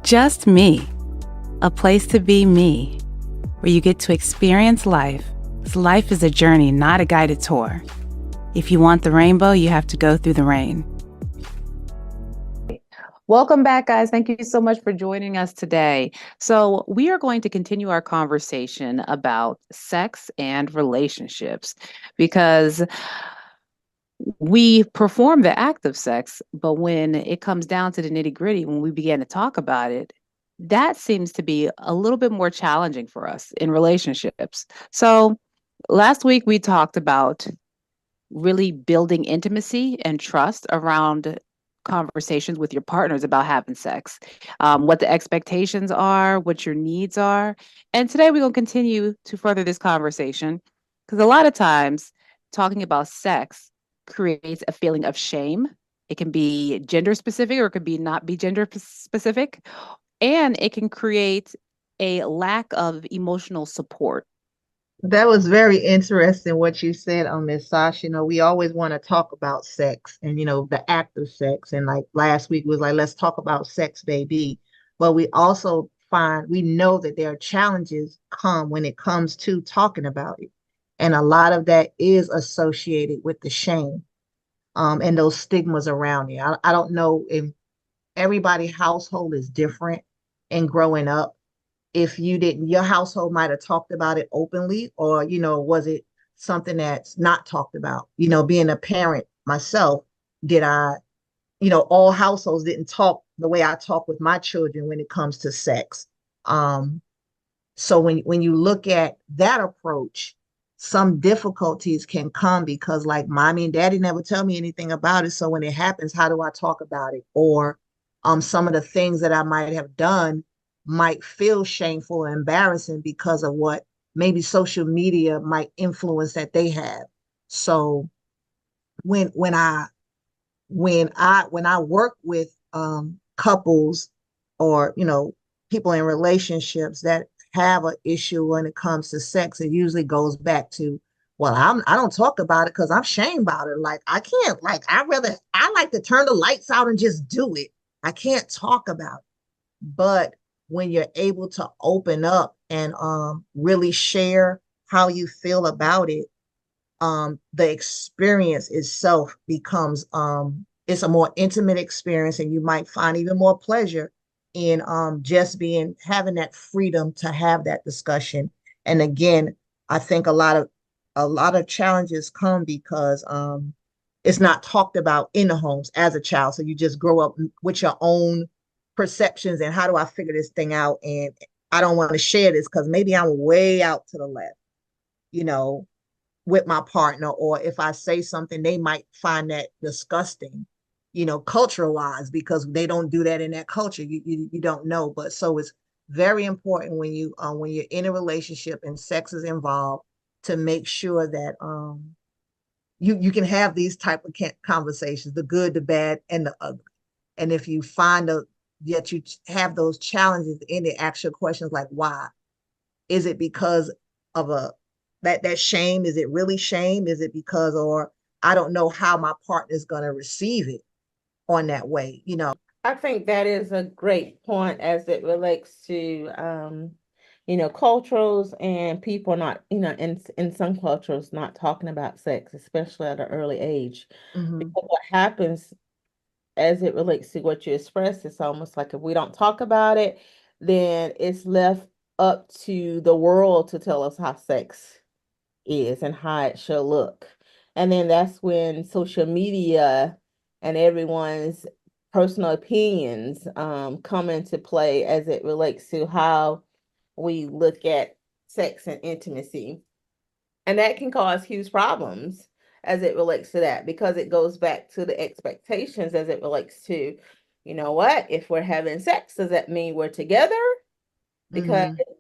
Just me, a place to be me, where you get to experience life. 'Cause life is a journey, not a guided tour. If you want the rainbow, you have to go through the rain. Welcome back, guys. Thank you so much for joining us today. So, we are going to continue our conversation about sex and relationships because we perform the act of sex, but when it comes down to the nitty gritty, when we begin to talk about it, that seems to be a little bit more challenging for us in relationships. So, last week we talked about really building intimacy and trust around conversations with your partners about having sex, what the expectations are, what your needs are. And today we're going to continue to further this conversation because a lot of times talking about sex creates a feeling of shame. It can be gender specific or it could be not be gender specific. And it can create a lack of emotional support. That was very interesting what you said on Miss Sasha. We always want to talk about sex and the act of sex. And like last week was like, let's talk about sex, baby. But we know that there are challenges come when it comes to talking about it. And a lot of that is associated with the shame and those stigmas around it. I don't know if everybody's household is different and growing up if you didn't, your household might have talked about it openly, or, was it something that's not talked about? Being a parent myself, did I, all households didn't talk the way I talk with my children when it comes to sex. Um, so when you look at that approach, some difficulties can come because like mommy and daddy never tell me anything about it. So when it happens, how do I talk about it? Or some of the things that I might have done might feel shameful or embarrassing because of what maybe social media might influence that they have. So when when I when I work with couples or people in relationships that have an issue when it comes to sex, it usually goes back to, well, I don't talk about it because I'm shamed about it. Like I can't, like I like to turn the lights out and just do it. I can't talk about it. But when you're able to open up and really share how you feel about it, the experience itself becomes it's a more intimate experience, and you might find even more pleasure in just being having that freedom to have that discussion. And again, I think a lot of challenges come because it's not talked about in the homes as a child. So you just grow up with your own perceptions and how do I figure this thing out? And I don't want to share this because maybe I'm way out to the left, you know, with my partner, or if I say something, they might find that disgusting, culture wise, because they don't do that in that culture. You don't know, but so it's very important when you're in a relationship and sex is involved to make sure that you can have these type of conversations, the good, the bad, and the ugly. And if you find that you have those challenges in the actual questions like why, is it because of a that shame? Is it really shame? Is it because, or I don't know how my partner is going to receive it on that way. I think that is a great point as it relates to cultures and people not, in some cultures not talking about sex, especially at an early age. Mm-hmm. Because what happens as it relates to what you expressed, it's almost like if we don't talk about it, then it's left up to the world to tell us how sex is and how it should look. And then that's when social media and everyone's personal opinions come into play as it relates to how we look at sex and intimacy. And that can cause huge problems as it relates to that because it goes back to the expectations as it relates to, what, if we're having sex, does that mean we're together? Because Mm-hmm.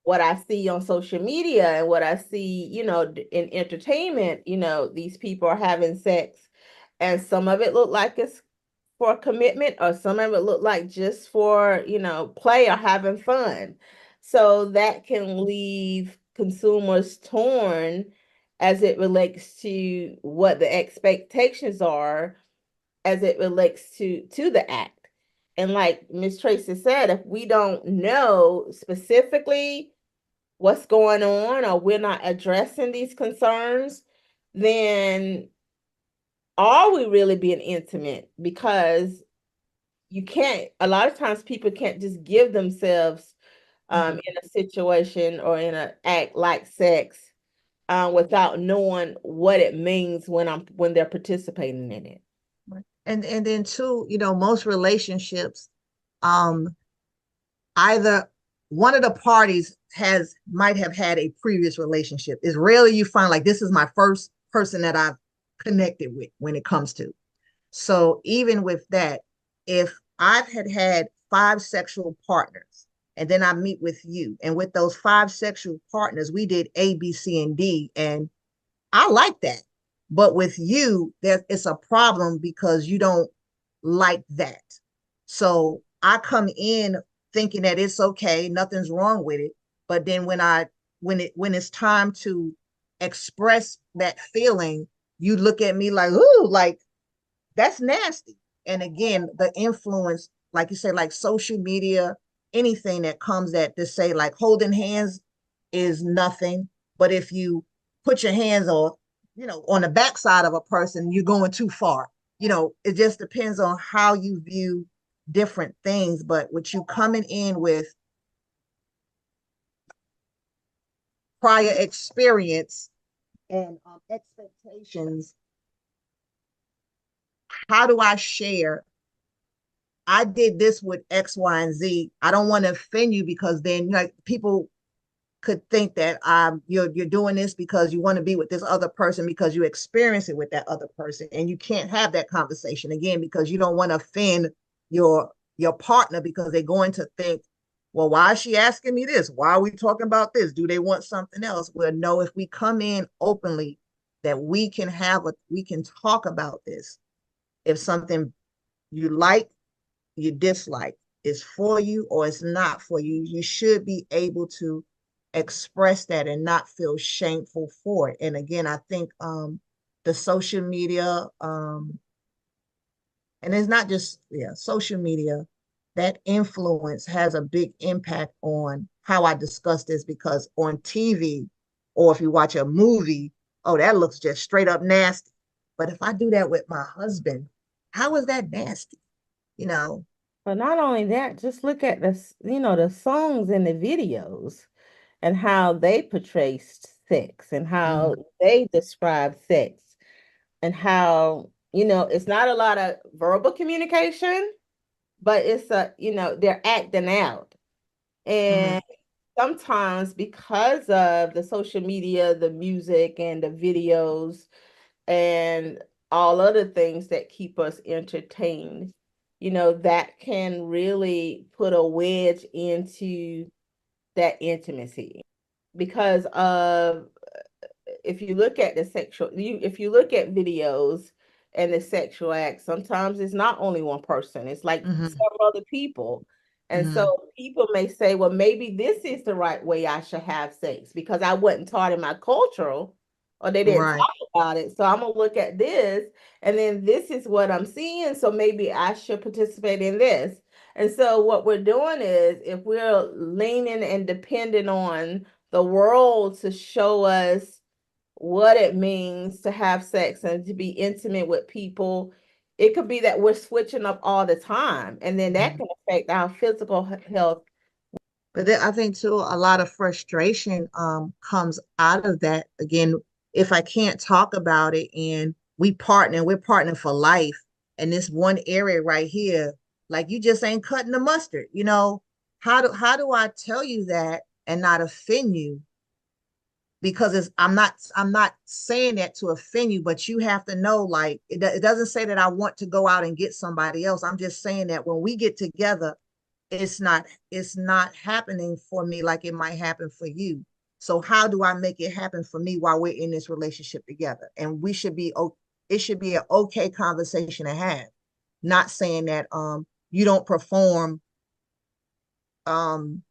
what I see on social media and what I see, in entertainment, these people are having sex and some of it look like it's for commitment or some of it look like just for, play or having fun. So that can leave consumers torn as it relates to what the expectations are as it relates to the act. And like Miss Tracy said, if we don't know specifically what's going on or we're not addressing these concerns, then are we really being intimate? Because you can't, a lot of times people can't just give themselves in a situation or in an act like sex without knowing what it means when they're participating in it. And then too, most relationships, um, either one of the parties might have had a previous relationship. It's rarely you find like this is my first person that I've connected with when it comes to. So even with that, if I've had 5 sexual partners and then I meet with you, and with those 5 sexual partners, we did A, B, C, and D, and I like that. But with you, it's a problem because you don't like that. So I come in thinking that it's okay, nothing's wrong with it. But then when it's time to express that feeling, you look at me like, ooh, like that's nasty. And again, the influence, like you said, like social media, anything that comes that to say like holding hands is nothing. But if you put your hands on the backside of a person, you're going too far. It just depends on how you view different things. But with you coming in with prior experience and expectations, how do I share? I did this with X, Y, and Z. I don't want to offend you because then like people could think that you're doing this because you want to be with this other person because you experience it with that other person, and you can't have that conversation again because you don't want to offend your partner because they're going to think, well, why is she asking me this? Why are we talking about this? Do they want something else? Well, no, if we come in openly, that we can talk about this. If something you like, you dislike, is for you or it's not for you, you should be able to express that and not feel shameful for it. And again, I think the social media, and it's not just social media, that influence has a big impact on how I discuss this, because on TV or if you watch a movie, oh, that looks just straight up nasty. But if I do that with my husband, how is that nasty? You know, But not only that, just look at the songs and the videos and how they portray sex and how mm-hmm, they describe sex and how, it's not a lot of verbal communication, but they're acting out. mm-hmm, And sometimes because of the social media, the music and the videos and all other things that keep us entertained, that can really put a wedge into that intimacy because of if you look at if you look at videos and the sexual act, sometimes it's not only one person, it's like mm-hmm, several other people. And mm-hmm. so people may say, well, maybe this is the right way I should have sex because I wasn't taught in my cultural or they didn't Right. talk about it. So I'm gonna look at this and then this is what I'm seeing. So maybe I should participate in this. And so what we're doing is if we're leaning and depending on the world to show us what it means to have sex and to be intimate with people, it could be that we're switching up all the time, and then that Mm-hmm. can affect our physical health. But then I think too, a lot of frustration comes out of that. Again, if I can't talk about it and we're partnering for life, and this one area right here, like you just ain't cutting the mustard. How do I tell you that and not offend you? Because I'm not saying that to offend you, but you have to know, like it doesn't say that I want to go out and get somebody else. I'm just saying that when we get together, it's not happening for me like it might happen for you. So how do I make it happen for me while we're in this relationship together? And it should be an okay conversation to have, not saying that you don't perform. um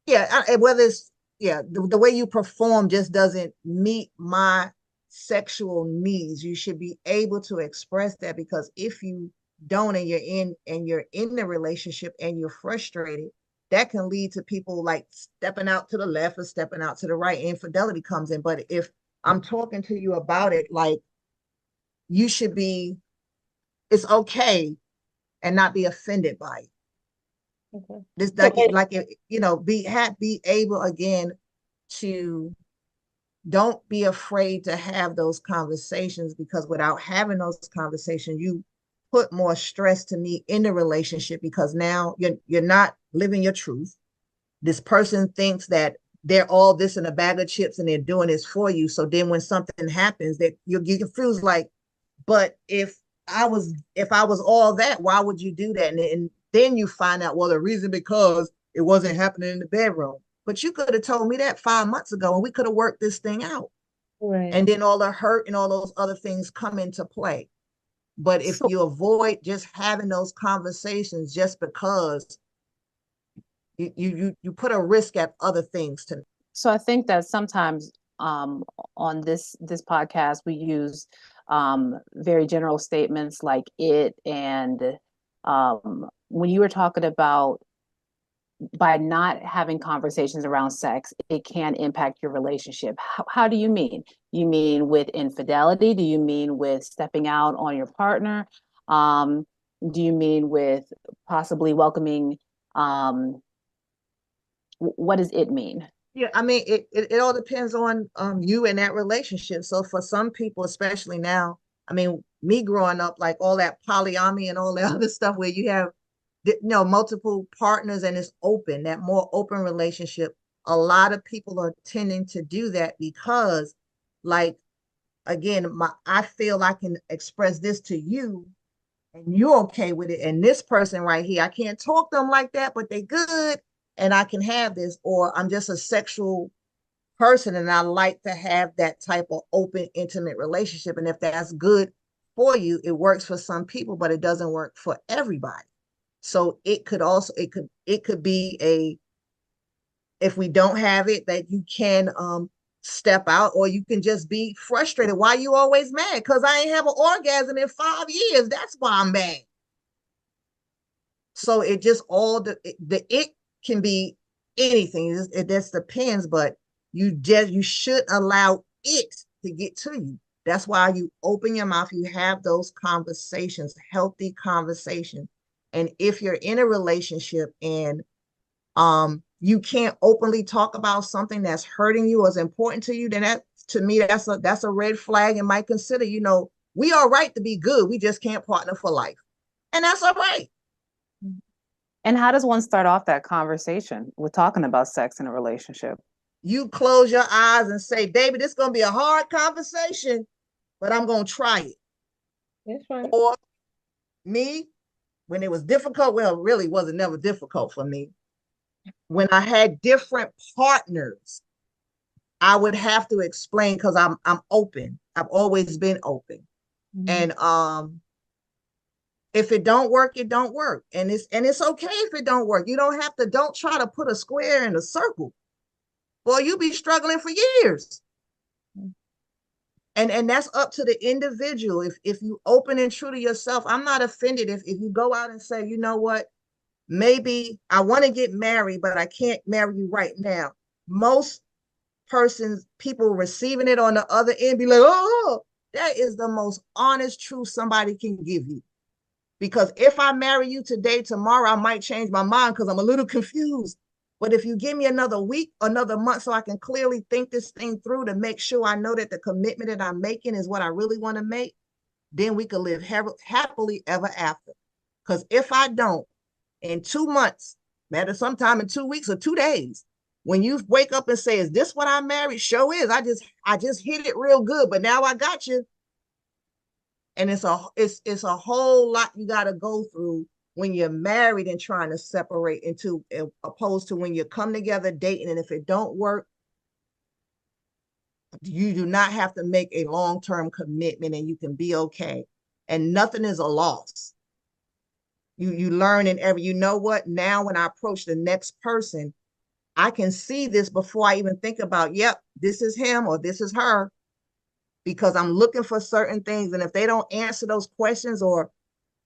Whether it's the way you perform just doesn't meet my sexual needs. You should be able to express that, because if you don't, and you're in the relationship and you're frustrated, that can lead to people like stepping out to the left or stepping out to the right. Infidelity comes in. But if I'm talking to you about it, like, you should be, it's okay, and not be offended by it. Okay. This, So like, be able again to, don't be afraid to have those conversations, because without having those conversations, you put more stress to me in the relationship, because now you're not living your truth. This person thinks that they're all this in a bag of chips and they're doing this for you. So then when something happens, that you confused, like, but if I was all that, why would you do that? And then you find out, well, the reason, because it wasn't happening in the bedroom. But you could have told me that 5 months ago, and we could have worked this thing out. right. And then all the hurt and all those other things come into play. But if So, you avoid just having those conversations, just because you put a risk at other things to me. so I think that sometimes on this podcast we use very general statements like it, and when you were talking about by not having conversations around sex, it can impact your relationship. How do you mean? You mean with infidelity? Do you mean with stepping out on your partner? Um, do you mean with possibly welcoming? What does it mean? Yeah, I mean, it all depends on you and that relationship. So for some people, especially now, I mean, me growing up, like all that polyamory and all that other stuff where you have, multiple partners and it's open, that more open relationship. A lot of people are tending to do that because, like, again, I feel I can express this to you and you're okay with it. And this person right here, I can't talk to them like that, but they good, and I can have this. Or I'm just a sexual person and I like to have that type of open, intimate relationship. And if that's good for you, it works for some people, but it doesn't work for everybody. So it could be if we don't have it, that you can step out, or you can just be frustrated. Why you always mad? Because I ain't have an orgasm in 5 years. That's why I'm mad. So it just all it can be anything. It just depends, but you should allow it to get to you. That's why you open your mouth, you have those conversations, healthy conversations. And if you're in a relationship and you can't openly talk about something that's hurting you or is important to you, then that, to me, that's a red flag, and might consider, we are right to be good. We just can't partner for life. And that's all right. And how does one start off that conversation with talking about sex in a relationship? You close your eyes and say, baby, this is going to be a hard conversation, but I'm going to try it. That's right. Or me, when it was difficult, well, it really wasn't never difficult for me. When I had different partners, I would have to explain, because I'm open. I've always been open. Mm-hmm. And if it don't work, it don't work. And it's okay if it don't work. You don't try to put a square in a circle. Boy, you be struggling for years. And that's up to the individual. If you open and true to yourself, I'm not offended if you go out and say, you know what, maybe I want to get married, but I can't marry you right now. Most people receiving it on the other end be like, oh, that is the most honest truth somebody can give you. Because if I marry you today, tomorrow I might change my mind because I'm a little confused. But if you give me another week, another month, so I can clearly think this thing through to make sure I know that the commitment that I'm making is what I really want to make, then we could live happily ever after. Because if I don't, in 2 months, matter sometime in 2 weeks or 2 days, when you wake up and say, is this what I married? Sure is. I just hit it real good, but now I got you. And it's a whole lot you got to go through when you're married and trying to separate into, opposed to when you come together dating. And if it don't work, you do not have to make a long-term commitment, and you can be okay. And nothing is a loss. You learn in every, you know what, now when I approach the next person, I can see this before I even think about, yep, this is him or this is her, because I'm looking for certain things. And if they don't answer those questions, or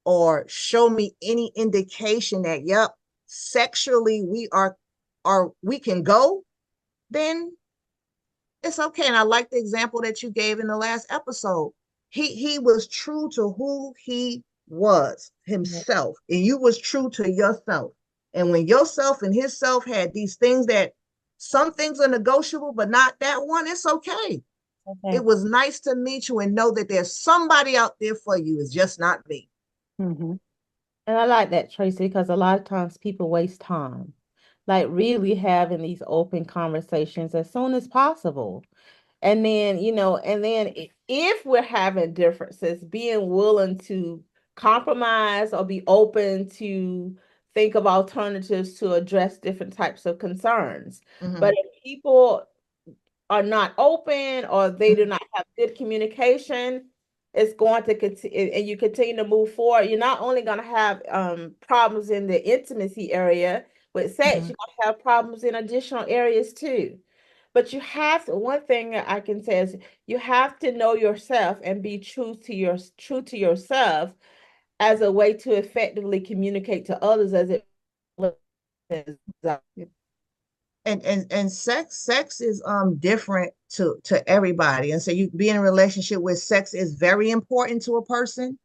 or show me any indication that, yep, sexually we can go, then it's okay. And I like the example that you gave in the last episode. He was true to who he was himself, and you was true to yourself. And when yourself and his self had these things that some things are negotiable, but not that one, it's okay. Okay. It was nice to meet you and know that there's somebody out there for you. It's just not me. Mm-hmm. And I like that, Tracy, because a lot of times people waste time, like really having these open conversations as soon as possible. And then, if we're having differences, being willing to compromise or be open to think of alternatives to address different types of concerns. Mhm. But if people are not open or they do not have good communication, it's going to continue, and you continue to move forward. You're not only going to have problems in the intimacy area with sex, Mhm. you're going to have problems in additional areas too. But you have to, one thing that I can say is you have to know yourself and be true to yourself as a way to effectively communicate to others as it And sex is different to everybody. And so you be in a relationship where sex is very important to a person,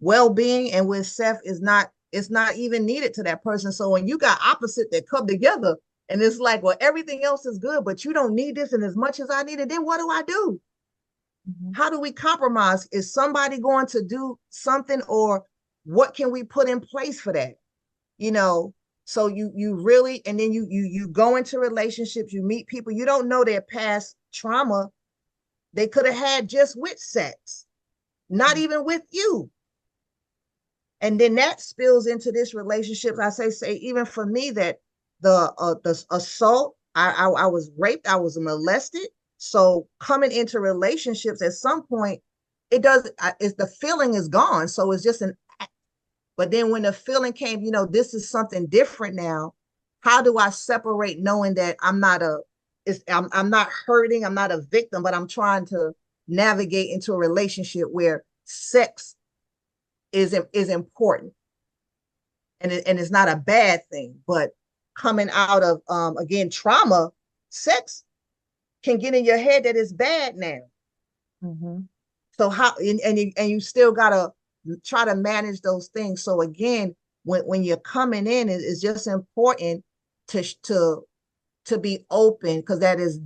well-being, and with sex is not, it's not even needed to that person. So when you got opposite that come together and it's like, well, everything else is good, but you don't need this, and as much as I need it, then what do I do? How do we compromise? Is somebody going to do something, or what can we put in place for that? You know, so you really, and then you go into relationships, you meet people, you don't know their past trauma they could have had just with sex, not even with you. And then that spills into this relationship. I say even for me, that the assault, I was raped, I was molested. So coming into relationships at some point, it does, it's, the feeling is gone. So it's just an, but then when the feeling came, this is something different now. How do I separate knowing that I'm not hurting, I'm not a victim, but I'm trying to navigate into a relationship where sex is important, and it's not a bad thing, but coming out of again trauma, sex can get in your head that it's bad now. Mm-hmm. So how, and you still gotta try to manage those things. So again, when you're coming in, it's just important to to be open, because that is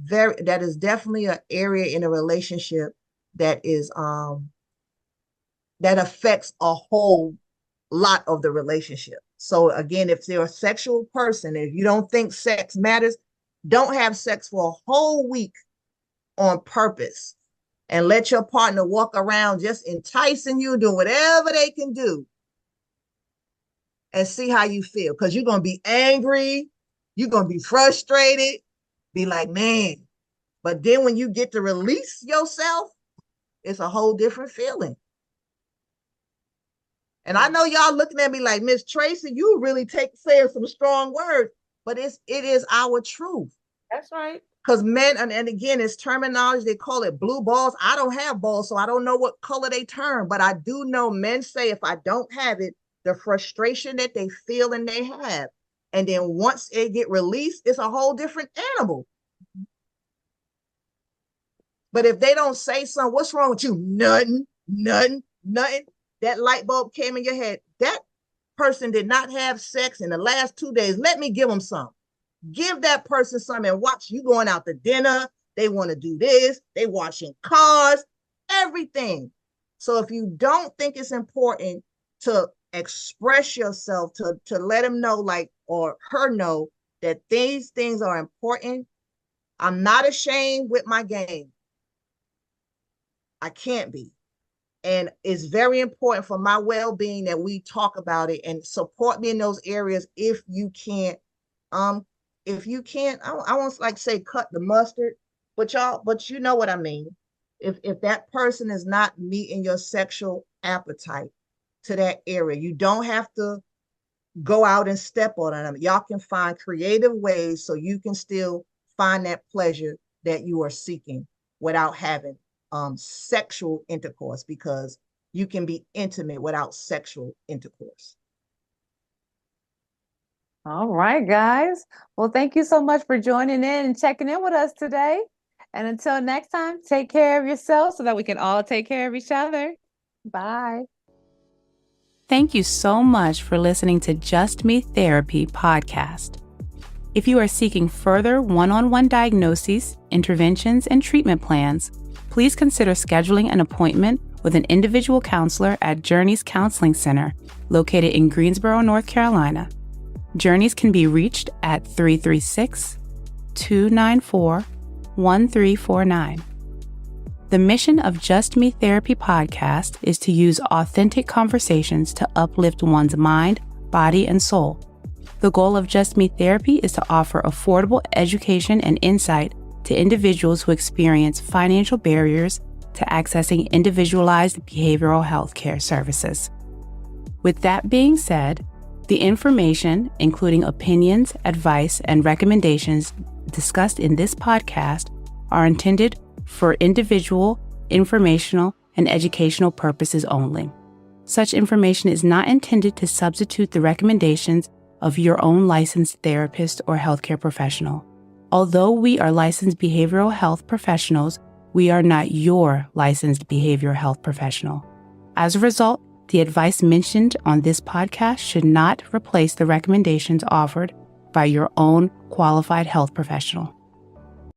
definitely an area in a relationship that is that affects a whole lot of the relationship. So again, if you're a sexual person, if you don't think sex matters, don't have sex for a whole week on purpose, and let your partner walk around just enticing you, doing whatever they can do, and see how you feel. Because you're going to be angry, you're going to be frustrated, be like, man. But then when you get to release yourself, it's a whole different feeling. And I know y'all looking at me like, Miss Tracy, you really saying some strong words, but it is our truth. That's right. Because men, and again, it's terminology, they call it blue balls. I don't have balls, so I don't know what color they turn, but I do know men say if I don't have it, the frustration that they feel and they have. And then once it get released, it's a whole different animal. But if they don't say something, what's wrong with you? Nothing, nothing, nothing. That light bulb came in your head. That person did not have sex in the last 2 days. Let me give them some. Give that person some and watch you going out to dinner. They want to do this. They washing cars, everything. So if you don't think it's important to express yourself, to let him know, like, or her know that these things are important, I'm not ashamed with my game. I can't be. And it's very important for my well-being that we talk about it and support me in those areas. If you can't, I won't like say cut the mustard, but you know what I mean. If that person is not meeting your sexual appetite to that area, you don't have to go out and step on them. Y'all can find creative ways so you can still find that pleasure that you are seeking without having sexual intercourse, because you can be intimate without sexual intercourse. All right, guys. Well, thank you so much for joining in and checking in with us today. And until next time, take care of yourself so that we can all take care of each other. Bye. Thank you so much for listening to Just Me Therapy podcast. If you are seeking further one-on-one diagnoses, interventions, and treatment plans, please consider scheduling an appointment with an individual counselor at Journeys Counseling Center, located in Greensboro, North Carolina. Journeys can be reached at 336-294-1349. The mission of Just Me Therapy podcast is to use authentic conversations to uplift one's mind, body, and soul. The goal of Just Me Therapy is to offer affordable education and insight to individuals who experience financial barriers to accessing individualized behavioral health care services. With that being said, the information, including opinions, advice, and recommendations discussed in this podcast, are intended for individual, informational, and educational purposes only. Such information is not intended to substitute the recommendations of your own licensed therapist or healthcare professional. Although we are licensed behavioral health professionals, we are not your licensed behavioral health professional. As a result, the advice mentioned on this podcast should not replace the recommendations offered by your own qualified health professional.